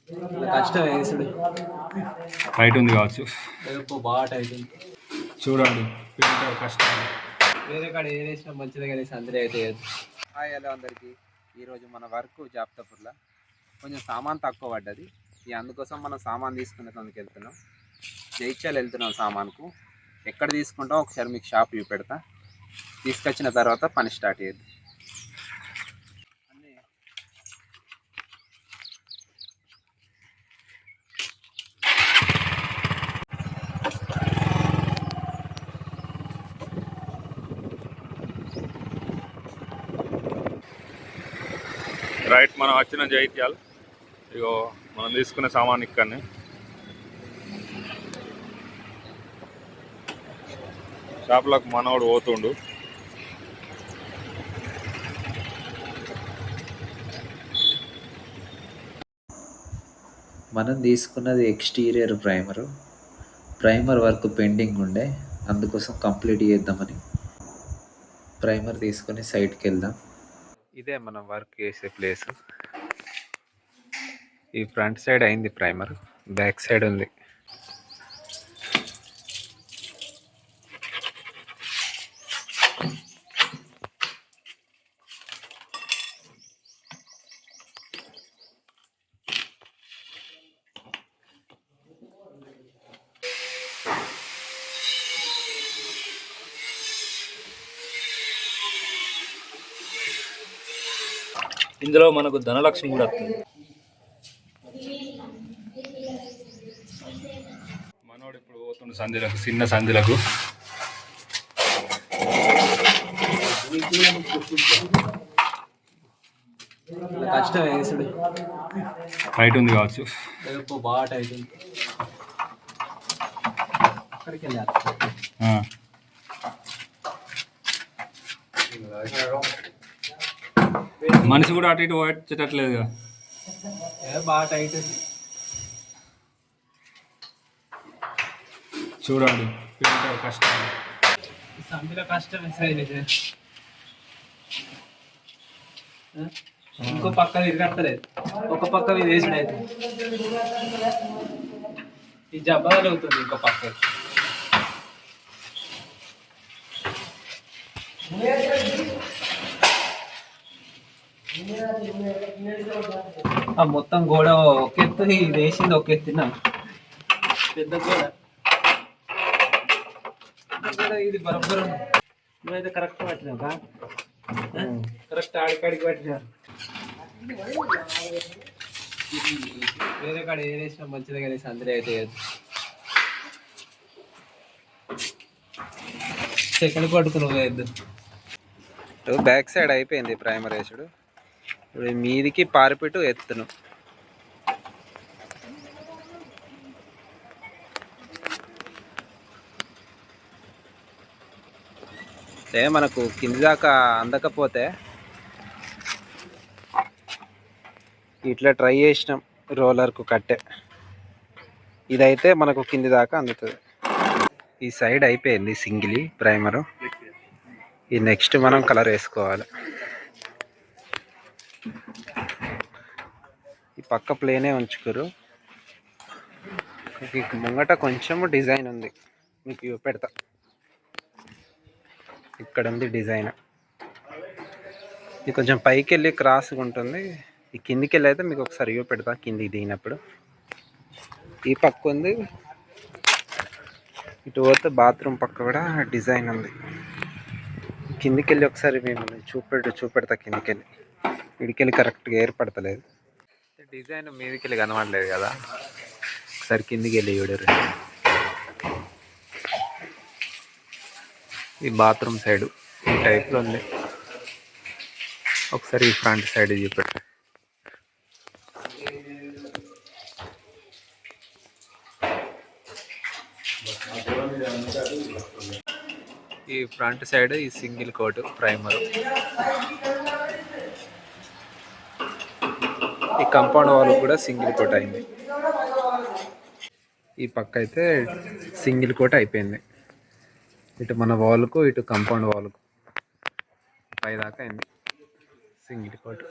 కష్టం వేసుడు టైట్ ఉంది కావచ్చు. బాగా టైట్ ఉంది. చూడండి కష్టం. వేరే కాడ ఏ వేసినా మంచిదే కానీ అందులో అయితే హాయ్ హలో అందరికీ. ఈరోజు మన వర్క్ జాబ్తాపూర్లో కొంచెం సామాన్ తక్కువ పడ్డది. అందుకోసం మనం సామాన్ తీసుకునేందుకు వెళ్తున్నాం. జైత్యాల వెళ్తున్నాం. సామాన్కు ఎక్కడ తీసుకుంటాం ఒకసారి మీకు షాప్ చూపెడతా. తీసుకొచ్చిన తర్వాత పని స్టార్ట్ అయ్యేది. రైట్, మనం వచ్చిన జైత్యాల్. ఇగో మనం తీసుకునే సామాన్ ఇక్కడనే. షాప్లకు మనోడు పోతుండు. మనం తీసుకున్నది ఎక్స్టీరియర్ ప్రైమర్ వర్క్ పెండింగ్ ఉండే, అందుకోసం కంప్లీట్ చేద్దామని ప్రైమర్ తీసుకొని సైడ్కి వెళ్దాం. ఇదే మనం వర్క్ చేసే ప్లేస్. ఈ ఫ్రంట్ సైడ్ అయింది ప్రైమర్, బ్యాక్ సైడ్ ఉంది. ఇందులో మనకు ధనలక్ష్మి కూడా వస్తుంది. మనోడు ఇప్పుడు పోతుండు సందులకు, చిన్న సందులకు. కష్టం వేసుడు టైట్ ఉంది కావచ్చు. బాగా టైట్ ఉంది. అక్కడికి వెళ్ళారు. మనిషి కూడా అటు ఇటు వచ్చేటట్లేదుగా. బాగా టైట్ ఉంది. చూడండి కష్టం. సందులో కష్టం వేసేది. ఇంకో పక్క తిరగలేదు, ఒక పక్క మీద వేసుడు అయితే ఈ జబ్బలు అవుతుంది. ఇంకో పక్క మొత్తం గోడ ఒక ఎత్తు, ఇది వేసింది ఒక ఎత్తున పెద్ద గోడ. ఇది బరబ్బరు నువ్వైతే కరెక్ట్ పట్టినా, కరెక్ట్ ఆడికాడికి పట్టినా. వేరే కాడ ఏ వేసినా మంచిదే కానీ అందులో అయితే సెకండ్ పట్టుకుని వేయద్దు. బ్యాక్ సైడ్ అయిపోయింది ప్రైమర్ వేసుడు. ఇప్పుడు మీదికి పారిపెట్టు ఎత్తును. మనకు కింది దాకా అందకపోతే ఇట్లా ట్రై చేసినాం రోలర్కు కట్టే. ఇదైతే మనకు కింది దాకా అందుతుంది. ఈ సైడ్ అయిపోయింది సింగిల్ ప్రైమరు. ఈ నెక్స్ట్ మనం కలర్ వేసుకోవాలి. ఈ పక్క ప్లేనే ఉంచుకోరు. ముంగట కొంచెము డిజైన్ ఉంది, మీకు చూపెడతా. ఇక్కడ ఉంది డిజైన్. ఇది కొంచెం పైకి వెళ్ళి క్రాస్గా ఉంటుంది. ఈ కిందికి వెళ్ళి అయితే మీకు ఒకసారి చూపెడతా కిందికి దిగినప్పుడు. ఈ పక్క ఉంది, ఇటు పోతే బాత్రూమ్ పక్క కూడా డిజైన్ ఉంది. కిందికి వెళ్ళి ఒకసారి మేము చూపెడతా. కిందికి వెళ్ళి ఇడికెళ్ళి కరెక్ట్గా ఏర్పడతలేదు. డిజైన్ మీదకి వెళ్ళి కనబడలేదు కదా, ఒకసారి కిందికి వెళ్ళి చూడరు. ఈ బాత్రూమ్ సైడ్ ఈ టైప్లో ఉంది. ఒకసారి ఈ ఫ్రంట్ సైడ్ చూపెట్టు. ఈ ఫ్రంట్ సైడ్ ఈ సింగిల్ కోట్ ప్రైమర్. ఈ కాంపౌండ్ వాల్ కూడా సింగిల్ కోట్ అయింది. ఈ పక్క అయితే సింగిల్ కోట్ అయిపోయింది. ఇటు మన వాల్కు, ఇటు కాంపౌండ్ వాల్కు పైదాకా అయింది సింగిల్ కోట్.